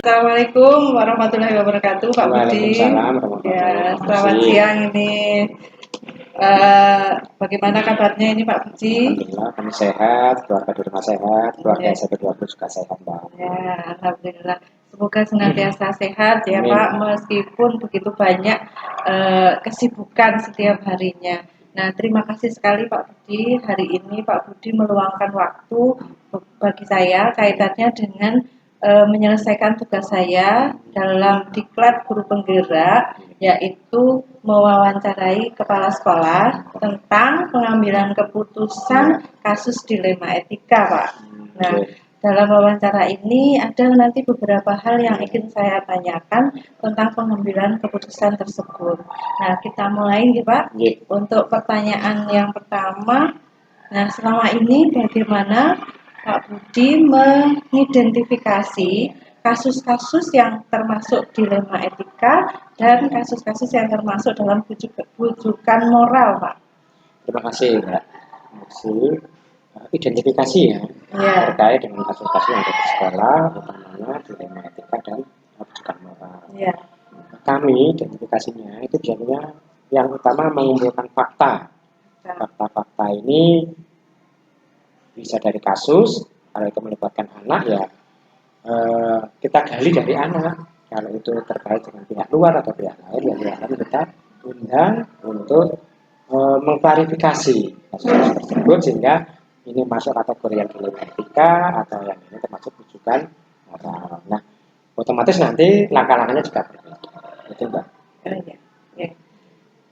Assalamualaikum warahmatullahi wabarakatuh, Pak Budi. Waalaikumsalam warahmatullahi Ya, wabarakatuh. selamat siang ini. Bagaimana kabarnya ini, Pak Budi? Alhamdulillah kami sehat, keluarga di rumah sehat, keluarga Ya, saya juga sehat, Mbak. ya, alhamdulillah. Semoga senantiasa sehat ya, Amin. Pak, meskipun begitu banyak kesibukan setiap harinya. Nah, terima kasih sekali Pak Budi. Hari ini Pak Budi meluangkan waktu bagi saya kaitannya dengan menyelesaikan tugas saya dalam diklat guru penggerak, yaitu mewawancarai kepala sekolah tentang pengambilan keputusan kasus dilema etika, Pak. Nah, dalam wawancara ini ada nanti beberapa hal yang ingin saya tanyakan tentang pengambilan keputusan tersebut. Nah, kita mulai nih Pak. Untuk pertanyaan yang pertama, nah selama ini bagaimana Pak Budi mengidentifikasi kasus-kasus yang termasuk dilema etika dan kasus-kasus yang termasuk dalam bujukan moral, Pak? Terima kasih, Mbak. Identifikasi ya, terkait dengan kasus-kasus yang ada di sekolah, utamanya dilema etika dan bujukan moral. Ya. Kami identifikasinya itu biasanya yang utama mengumpulkan fakta. Fakta-fakta ini bisa dari kasus, kalau itu melibatkan anak ya kita gali dari anak. Kalau itu terkait dengan pihak luar atau pihak lain, ya pihak lain kita undang untuk mengklarifikasi kasus tersebut sehingga ini masuk kategori yang dilema etika atau yang ini termasuk rujukan moral. Nah, otomatis nanti langkah-langkahnya juga berbeda. Itu, Mbak. Ya.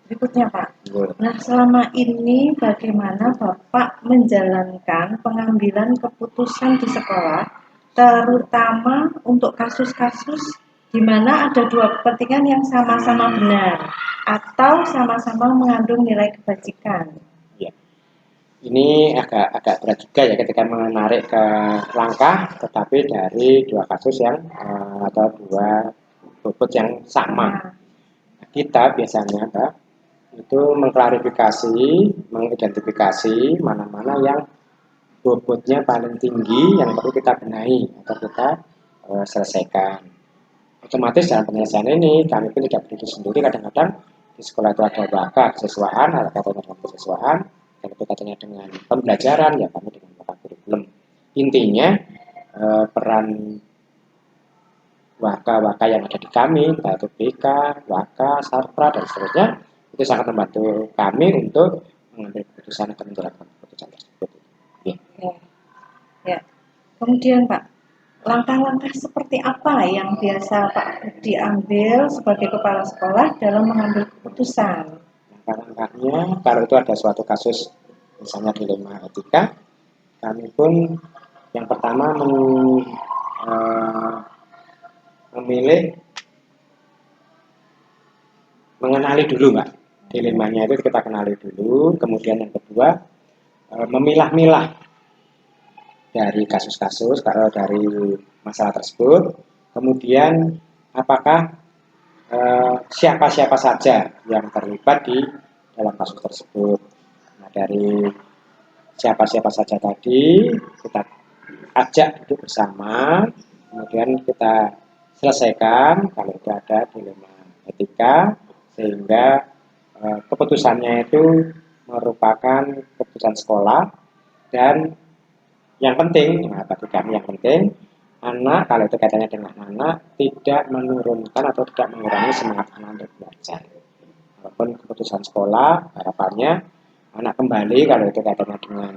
Berikutnya Pak. Nah, selama ini bagaimana Bapak menjalankan pengambilan keputusan di sekolah, terutama untuk kasus-kasus di mana ada dua kepentingan yang sama-sama benar atau sama-sama mengandung nilai kebajikan? Ya. Ini agak berat juga ya ketika menarik ke langkah, tetapi dari dua kasus yang atau dua bobot yang sama. Kita biasanya, Mbak, itu mengklarifikasi, mengidentifikasi mana-mana yang bobotnya paling tinggi yang perlu kita benahi atau kita selesaikan. Otomatis dalam penyelesaian ini kami pun tidak berdiri sendiri, kadang-kadang di sekolah itu ada waka kesiswaan, ada katanya dengan kesiswaan, dan itu katanya dengan pembelajaran, ya kami dengan waka kurikulum. Intinya peran waka-waka yang ada di kami, entah itu BK, waka, sarpra, dan seterusnya, itu sangat membantu kami untuk mengambil keputusan atau menjalankan keputusan tersebut. Ya. Kemudian Pak, langkah-langkah seperti apa yang biasa Pak diambil sebagai kepala sekolah dalam mengambil keputusan? Langkah-langkahnya, kalau itu ada suatu kasus misalnya dilema etika, kami pun yang pertama memilih mengenali dulu, Mbak. Dilemanya itu kita kenali dulu, kemudian yang kedua memilah-milah dari kasus-kasus, kalau dari masalah tersebut, kemudian apakah siapa-siapa saja yang terlibat di dalam kasus tersebut. Nah, dari siapa-siapa saja tadi kita ajak duduk bersama, kemudian kita selesaikan kalau itu ada dilema etika, sehingga keputusannya itu merupakan keputusan sekolah. Dan yang penting, bagi kami yang penting, anak kalau itu kaitannya dengan anak tidak menurunkan atau tidak mengurangi semangat anak untuk belajar. Walaupun keputusan sekolah, harapannya anak kembali kalau itu kaitannya dengan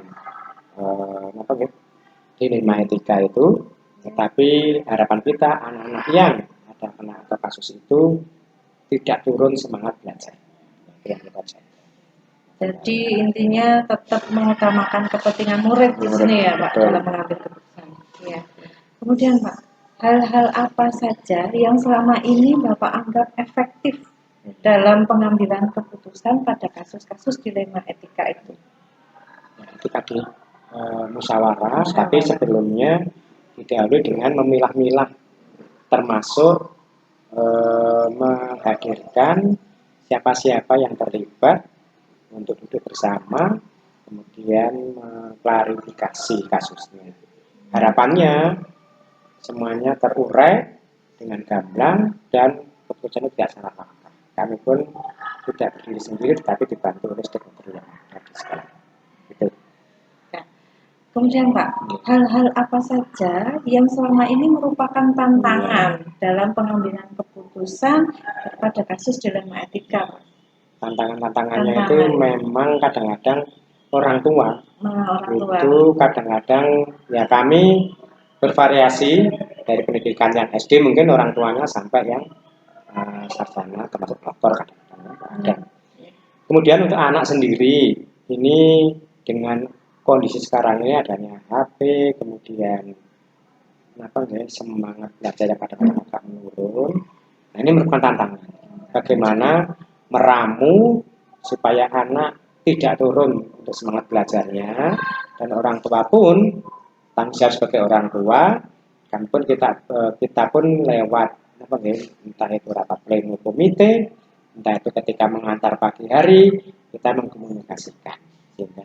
dilema etika itu, tetapi harapan kita anak-anak yang ada kena atau kasus itu tidak turun semangat belajar. Jadi intinya tetap mengutamakan kepentingan murid di sini ya Pak, dalam mengambil keputusan. Ya. Kemudian Pak, hal-hal apa saja yang selama ini Bapak anggap efektif dalam pengambilan keputusan pada kasus-kasus dilema etika itu? Itu tadi musyawarah, tapi sebelumnya didahului dengan memilah-milah, termasuk menghadirkan siapa-siapa yang terlibat untuk duduk bersama, kemudian mengklarifikasi kasusnya. Harapannya semuanya terurai dengan gamblang dan keputusan itu tidak salah langkah. Kami pun tidak berdiri sendiri, tetapi dibantu oleh stakeholder yang ada di sekolah. Gitu. Nah, kemudian Pak, hal-hal apa saja yang selama ini merupakan tantangan dalam pengambilan keputusan pada kasus dilema etika, Pak? Tantangan-tantangannya itu memang kadang-kadang orang tua. Itu kadang-kadang ya kami bervariasi dari pendidikan yang SD mungkin orang tuanya sampai yang sarjana termasuk doktor kadang-kadang ada. Kemudian untuk anak sendiri ini dengan kondisi sekarang ini adanya HP, kemudian semangat belajar yang kadang-kadang agak menurun. Nah, ini merupakan tantangan. Bagaimana meramu supaya anak tidak turun untuk semangat belajarnya, dan orang tua pun tanggung jawab sebagai orang tua, kan pun kita pun lewat entah itu rapat pleno komite, entah itu ketika mengantar pagi hari kita mengkomunikasikan sehingga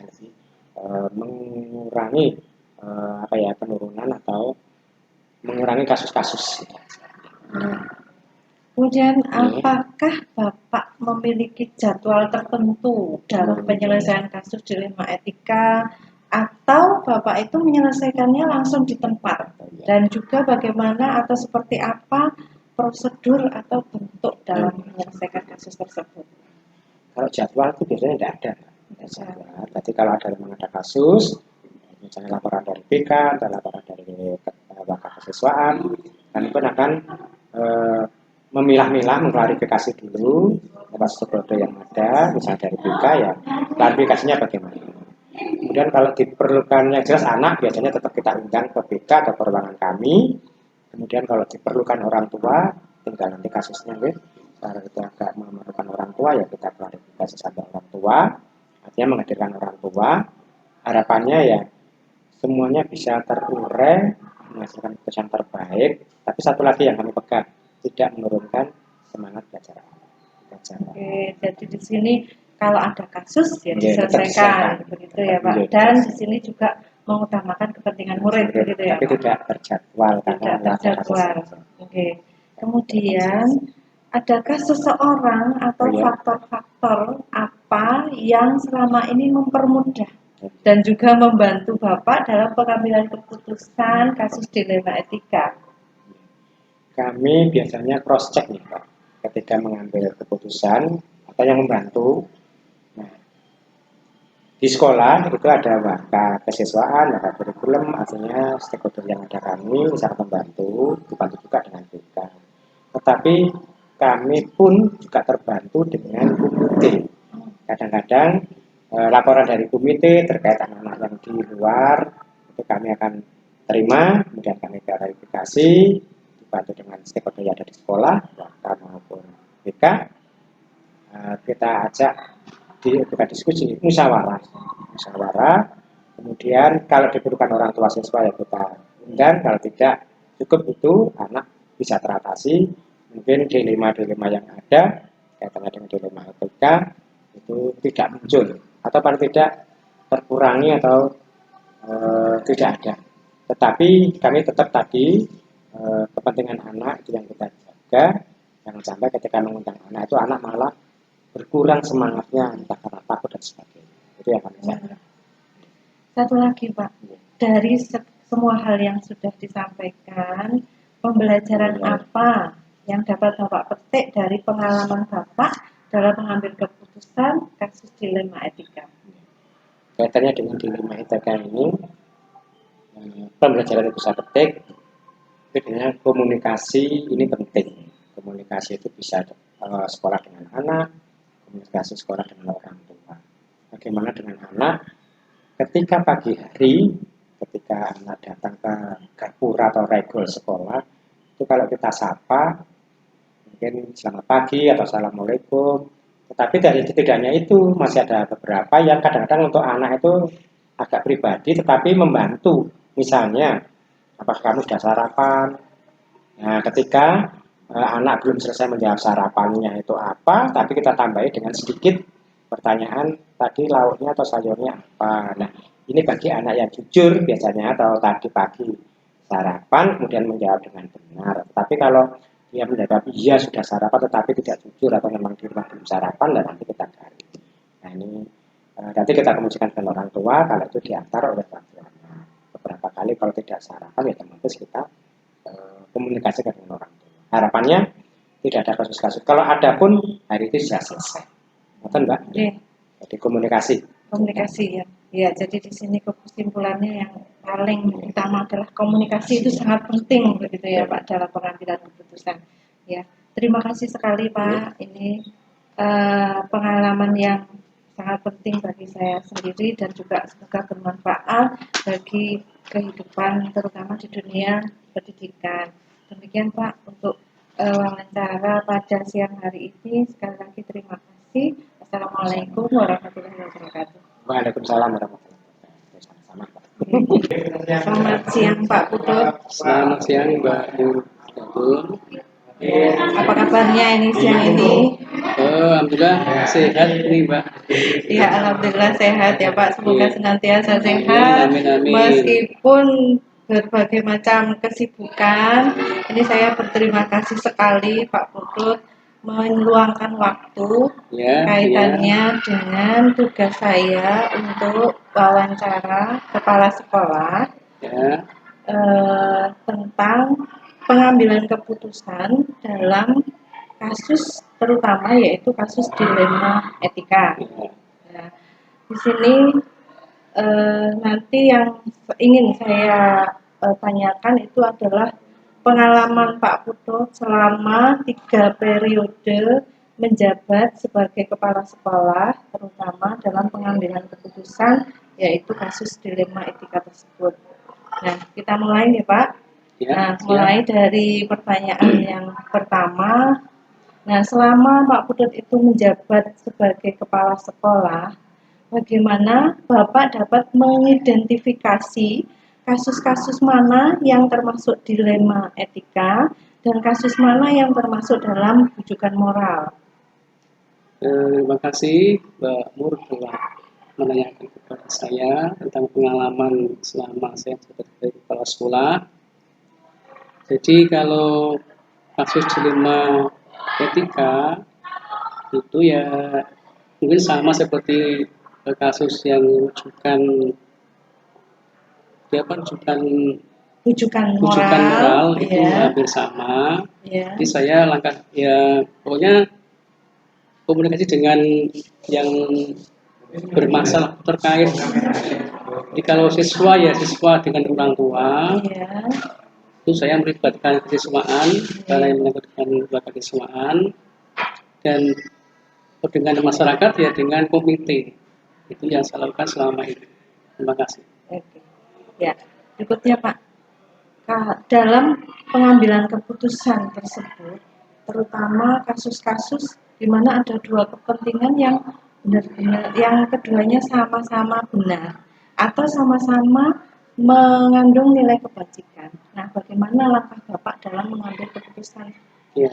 mengurangi penurunan atau mengurangi kasus-kasus. Kemudian apakah Bapak memiliki jadwal tertentu dalam penyelesaian kasus dilema etika, atau Bapak itu menyelesaikannya langsung di tempat? Dan juga bagaimana atau seperti apa prosedur atau bentuk dalam menyelesaikan kasus tersebut? Kalau jadwal itu biasanya tidak ada. Jadi kalau memang ada kasus, misalnya laporan dari BK atau laporan dari kekasiswaan, kami pun akan memilah-milah, mengklarifikasi dulu atas stakeholder yang ada, misalnya dari BK ya, klarifikasinya bagaimana. Kemudian kalau diperlukannya jelas anak, biasanya tetap kita undang ke BK atau ke ruangan kami. Kemudian kalau diperlukan orang tua, tinggal nanti kasusnya, kalau kita agak memerlukan orang tua ya kita klarifikasi sampai orang tua, artinya menghadirkan orang tua. Harapannya ya semuanya bisa terurai, menghasilkan keputusan terbaik. Tapi satu lagi yang kami pegang, tidak menurunkan semangat belajar. Oke, jadi di sini kalau ada kasus ya diselesaikan, begitu ya Pak. Dan di sini juga mengutamakan kepentingan murid, begitu ya Pak. Tapi tidak terjadwal. Tidak terjadwal. Oke. Kemudian, adakah seseorang atau faktor-faktor apa yang selama ini mempermudah dan juga membantu Bapak dalam pengambilan keputusan kasus dilema etika? Kami biasanya cross check nih Pak, ketika mengambil keputusan atau yang membantu. Nah, di sekolah itu ada waka kesiswaan, waka kurikulum, artinya stakeholder yang ada kami sangat membantu, dibantu juga dengan BK. Tetapi kami pun juga terbantu dengan komite. Kadang-kadang laporan dari komite terkait anak-anak yang di luar itu kami akan terima, kemudian kami klarifikasi, dibantu dengan stakeholder yang ada di sekolah, waka maupun BK. Kita ajak bukan diskusi, musyawarah. Kemudian kalau diperlukan orang tua siswa ya kita undang, kalau tidak cukup itu anak bisa teratasi. Mungkin dilema-dilema yang ada kaitannya dengan dilema etika itu tidak muncul atau paling tidak terkurangi atau tidak ada. Tetapi kami tetap tadi kepentingan anak itu yang kita jaga, jangan sampai ketika mengundang anak itu anak malah berkurang semangatnya entah karena takut dan sebagainya. Itu yang kami jaga. Satu lagi Pak, dari semua hal yang sudah disampaikan, pembelajaran apa yang dapat Bapak petik dari pengalaman Bapak dalam mengambil keputusan kasus dilema etika? Kaitannya dengan dilema etika ini, pembelajaran itu saya petik, dengan komunikasi ini penting. Komunikasi itu bisa sekolah dengan anak, komunikasi sekolah dengan orang tua. Bagaimana dengan anak? Ketika pagi hari, ketika anak datang ke gapura atau regol sekolah, itu kalau kita sapa, mungkin selamat pagi atau assalamualaikum. Tetapi dari setidaknya itu masih ada beberapa yang kadang-kadang untuk anak itu agak pribadi, tetapi membantu. Misalnya, apakah kamu sudah sarapan? Nah, ketika anak belum selesai menjawab sarapannya itu apa, tapi kita tambahi dengan sedikit pertanyaan tadi lauknya atau sayurnya apa. Nah, ini bagi anak yang jujur biasanya atau tadi pagi sarapan kemudian menjawab dengan benar. Tapi kalau dia menjawab iya sudah sarapan tetapi tidak jujur atau memang di rumah belum sarapan, dan nanti kita gali. Nah ini nanti kita komunikasikan dengan orang tua kalau itu diantar oleh orang tuanya. Beberapa kali kalau tidak sarapan ya otomatis kita komunikasikan dengan orang tua. Harapannya tidak ada kasus-kasus. Kalau ada pun hari itu sudah selesai. Betul Mbak? Oke. Jadi komunikasi. Komunikasi ya. Ya, jadi di sini kesimpulannya yang paling utama adalah komunikasi itu sangat penting begitu ya Pak dalam pengambilan keputusan. Ya, terima kasih sekali Pak. Ini pengalaman yang sangat penting bagi saya sendiri dan juga semoga bermanfaat bagi kehidupan terutama di dunia pendidikan. Demikian Pak untuk wawancara pada siang hari ini. Sekali lagi terima kasih. Assalamualaikum warahmatullahi wabarakatuh. Waalaikumsalam warahmatullahi wabarakatuh. Sama-sama Pak. Selamat siang Pak Putut. Selamat siang Mbak Putut. Apa kabarnya ini siang ini? Alhamdulillah sehat nih Mbak. Ya alhamdulillah sehat ya Pak. Semoga senantiasa sehat. Amin, amin. Meskipun berbagai macam kesibukan, ini saya berterima kasih sekali Pak Putut meluangkan waktu kaitannya dengan tugas saya untuk wawancara kepala sekolah tentang pengambilan keputusan dalam kasus terutama yaitu kasus dilema etika. Nah, di sini nanti yang ingin saya tanyakan itu adalah pengalaman Pak Putut selama 3 periode menjabat sebagai kepala sekolah, terutama dalam pengambilan keputusan, yaitu kasus dilema etika tersebut. Nah, kita mulai nih Pak. Nah, mulai dari pertanyaan yang pertama. Nah, selama Pak Putut itu menjabat sebagai kepala sekolah, bagaimana Bapak dapat mengidentifikasi kasus-kasus mana yang termasuk dilema etika dan kasus mana yang termasuk dalam rujukan moral? Terima kasih Mbak Mur telah menanyakan kepada saya tentang pengalaman selama saya sebagai kepala sekolah. Jadi kalau kasus dilema etika itu ya mungkin sama seperti kasus yang rujukan moral itu hampir sama. Jadi saya pokoknya komunikasi dengan yang bermasalah terkait. Jadi kalau siswa dengan orang tua, itu saya melibatkan kesiswaan karena yang menyangkut kesiswaan, dan dengan masyarakat ya dengan komite. Itu yang saya lakukan selama ini. Terima kasih. Oke. Ya, berikutnya Pak, dalam pengambilan keputusan tersebut, terutama kasus-kasus di mana ada dua kepentingan yang benar-benar, yang keduanya sama-sama benar atau sama-sama mengandung nilai kebajikan. Nah, bagaimana langkah Bapak dalam mengambil keputusan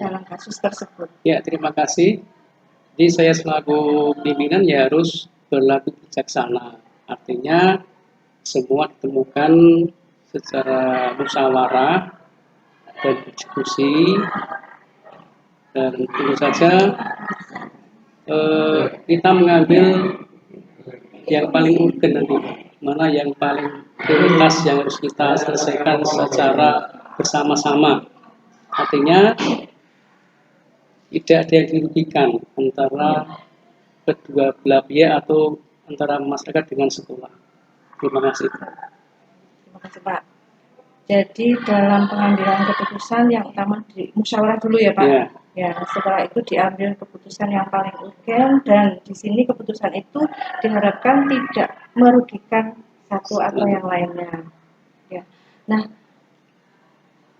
dalam kasus tersebut? Ya, terima kasih. Jadi saya selaku pimpinan ya harus berlaku bijaksana. Artinya semua ditemukan secara musyawarah dan diskusi, dan tentu saja kita mengambil yang paling urgen nanti, mana yang paling prioritas yang harus kita selesaikan secara bersama-sama. Artinya tidak ada yang dirugikan antara kedua belah pihak atau antara masyarakat dengan sekolah. Terima kasih. Terima kasih Pak. Jadi dalam pengambilan keputusan yang utama di musyawarah dulu ya Pak. Ya, setelah itu diambil keputusan yang paling urgen, dan di sini keputusan itu diharapkan tidak merugikan satu atau yang lainnya. Ya. Nah,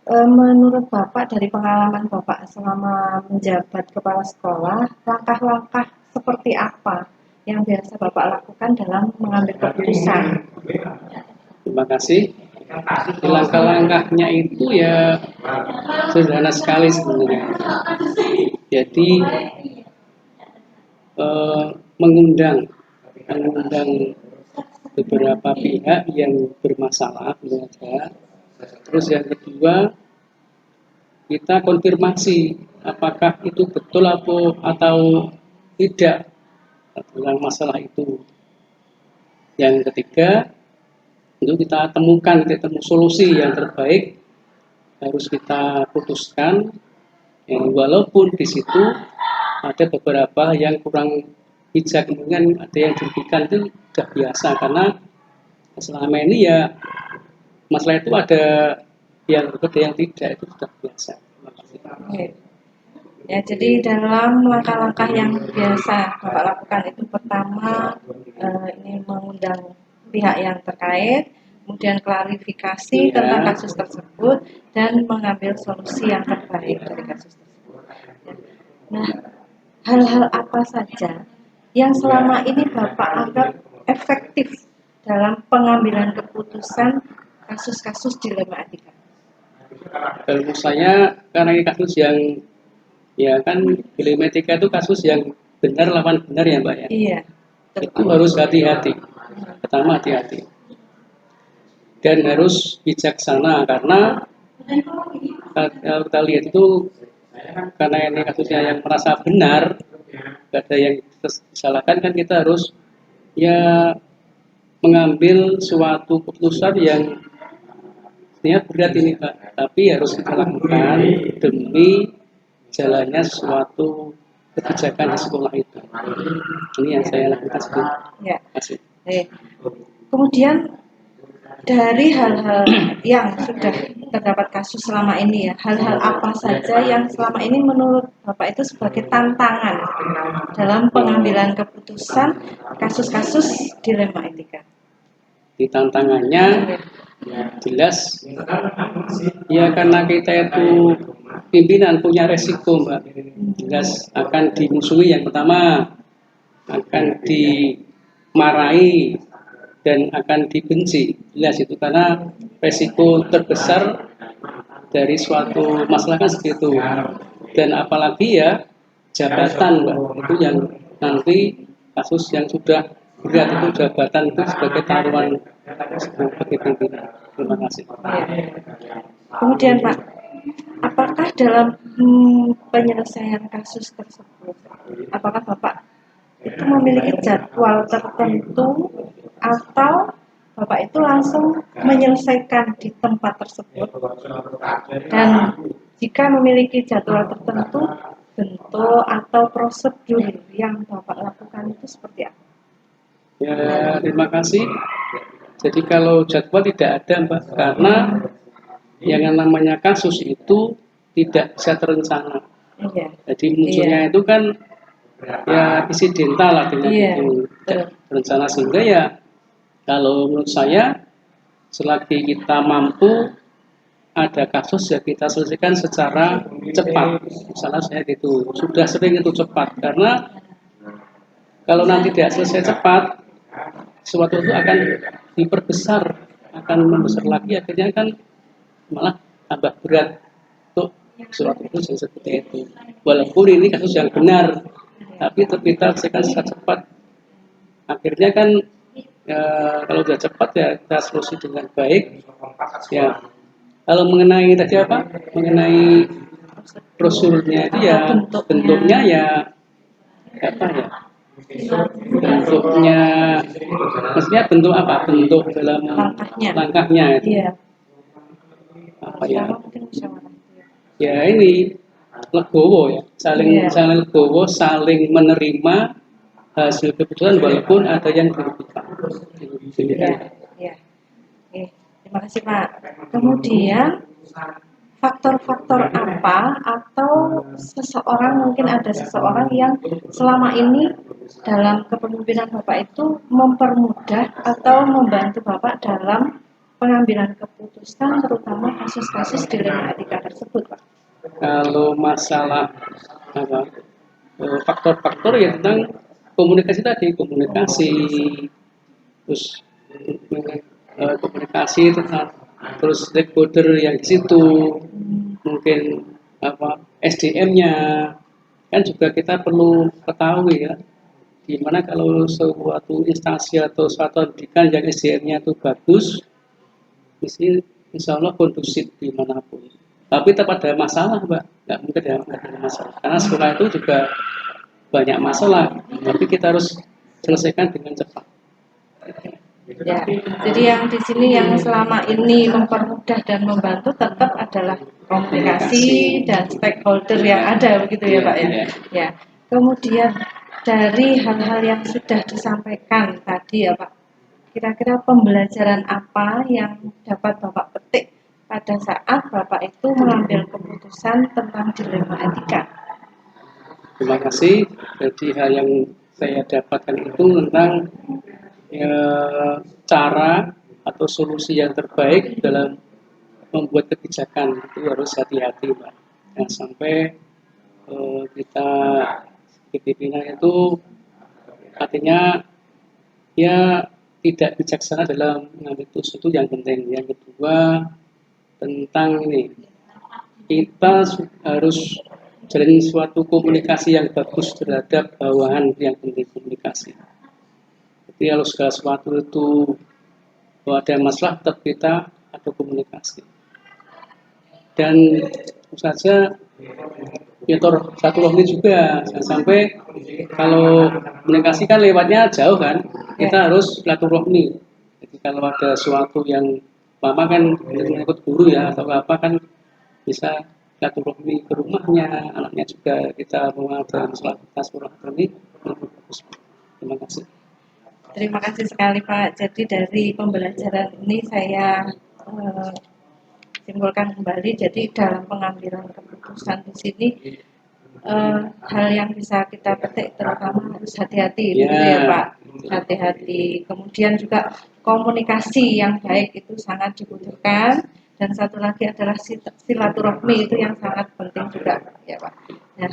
menurut Bapak dari pengalaman Bapak selama menjabat kepala sekolah, langkah-langkah seperti apa yang biasa Bapak lakukan dalam mengambil keputusan? Terima kasih. Langkah-langkahnya itu ya sederhana sekali sebenarnya. Jadi mengundang beberapa pihak yang bermasalah, terus yang kedua kita konfirmasi apakah itu betul atau tidak tentang masalah itu. Yang ketiga, itu kita temukan, kita temu solusi yang terbaik, harus kita putuskan. Walaupun di situ ada beberapa yang kurang bijak, mungkin ada yang dirugikan, itu sudah biasa, karena selama ini ya masalah itu ada yang betul, ada yang tidak, itu sudah biasa. Terima kasih. Oke. Ya, jadi dalam langkah-langkah yang biasa Bapak lakukan itu pertama ini mengundang pihak yang terkait, kemudian klarifikasi Ya. tentang kasus tersebut dan mengambil solusi yang terbaik dari kasus tersebut. Ya. Nah, hal-hal apa saja yang selama ini Bapak anggap efektif dalam pengambilan keputusan kasus-kasus dilema etika? Kalau menurut saya, karena ini kasus yang ya kan, dilema etika itu kasus yang benar lawan benar ya Mbak ya. Iya, Itu harus hati-hati. Pertama hati-hati. Dan harus bijaksana, karena kalau kita lihat itu, karena ini kasusnya yang merasa benar, gak ada yang disalahkan, kan kita harus ya mengambil suatu keputusan yang sebenarnya berat ini Pak, tapi harus kita lakukan demi jalannya suatu kebijakan di sekolah itu. Ini yang saya lakukan sebelum. ya. Kasih. Kemudian dari hal-hal yang sudah terdapat kasus selama ini ya, hal-hal apa saja yang selama ini menurut Bapak itu sebagai tantangan dalam pengambilan keputusan kasus-kasus dilema etika? Di tantangannya jelas ya, karena kita itu pimpinan punya resiko Mbak, jelas akan dimusuhi. Yang pertama akan dimarahi dan akan dibenci, jelas itu, karena resiko terbesar dari suatu masalah kan seperti itu. Dan apalagi ya jabatan Mbak, itu yang nanti kasus yang sudah berat itu jabatan itu sebagai taruhan sebagai pimpinan. Terima kasih. Kemudian Pak, apakah dalam penyelesaian kasus tersebut, apakah Bapak itu memiliki jadwal tertentu atau Bapak itu langsung menyelesaikan di tempat tersebut? Dan jika memiliki jadwal tertentu, bentuk atau prosedur yang Bapak lakukan itu seperti apa? Ya, terima kasih. Jadi kalau jadwal tidak ada Mbak, karena yang namanya kasus itu tidak bisa terencana. Iya. Jadi munculnya itu kan ya insidental artinya itu tidak terencana, sehingga ya kalau menurut saya selagi kita mampu ada kasus ya kita selesaikan secara cepat. Misalnya saya itu sudah sering itu cepat, karena kalau nanti tidak selesai cepat, sesuatu itu akan diperbesar, akan membesar lagi, akhirnya kan malah tambah berat untuk sesuatu itu seperti itu. Walaupun ini kasus yang benar, tapi kita selesaikan secara cepat, akhirnya kan ya, kalau sudah cepat ya kita solusi dengan baik. Ya, kalau mengenai tadi apa? Mengenai prosedurnya itu ya bentuknya ya apa ya? Bentuknya, maksudnya bentuk apa? Bentuk dalam langkahnya itu. Iya. Apa ya? Ya ini legowo ya, saling legowo, saling menerima hasil keputusan walaupun ada yang dirugikan. Iya. Terima kasih Pak. Kemudian faktor-faktor apa atau seseorang, mungkin ada seseorang yang selama ini dalam kepemimpinan Bapak itu mempermudah atau membantu Bapak dalam pengambilan keputusan terutama kasus-kasus dilema etika tersebut Pak? Kalau masalah apa, faktor-faktor ya tentang komunikasi tadi, komunikasi terus komunikasi tentang terus stakeholder yang di situ, mungkin apa SDM-nya kan juga kita perlu ketahui ya, dimana kalau suatu instansi atau suatu pendidikan yang SDM-nya itu bagus, insya Allah kondusif dimanapun. Tapi tetap ada masalah, Mbak. Nggak mungkin ada masalah. Karena sekolah itu juga banyak masalah, tapi kita harus selesaikan dengan cepat. Ya, jadi yang di sini yang selama ini mempermudah dan membantu tetap adalah komunikasi dan stakeholder yang ada begitu ya Pak ya. Ya. Kemudian dari hal-hal yang sudah disampaikan tadi ya Pak, kira-kira pembelajaran apa yang dapat Bapak petik pada saat Bapak itu mengambil keputusan tentang dilema etika? Terima kasih. Jadi hal yang saya dapatkan itu tentang cara atau solusi yang terbaik dalam membuat kebijakan itu harus hati-hati, Pak. Jangan sampai kita pimpinan itu artinya ya tidak bijaksana dalam mengambil sesuatu yang penting. Yang kedua tentang ini kita harus jalin suatu komunikasi yang bagus terhadap bawahan yang penting komunikasi. Jadi kalau segala sesuatu itu kalau ada masalah tetap kita ada komunikasi. Dan tentu saja ya satu rohni juga, jangan sampai kalau komunikasi kan lewatnya jauh kan, kita harus silaturahmi. Jadi kalau ada sesuatu yang lama kan ikut guru ya atau apa kan bisa silaturahmi ke rumahnya, anaknya juga kita mau ada silaturahmi. Terima kasih. Terima kasih sekali Pak. Jadi dari pembelajaran ini saya simpulkan kembali. Jadi dalam pengambilan keputusan di sini hal yang bisa kita petik terutama harus hati-hati, begitu ya Pak. Hati-hati. Kemudian juga komunikasi yang baik itu sangat dibutuhkan. Dan satu lagi adalah silaturahmi itu yang sangat penting juga ya Pak. Nah,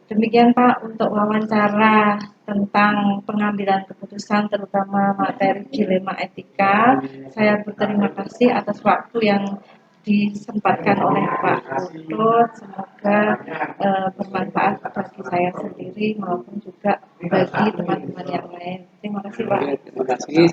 demikian Pak untuk wawancara tentang pengambilan keputusan terutama materi dilema etika. Saya berterima kasih atas waktu yang disempatkan oleh Pak Putut. Semoga bermanfaat bagi saya sendiri maupun juga bagi teman-teman yang lain. Terima kasih Pak. Terima kasih.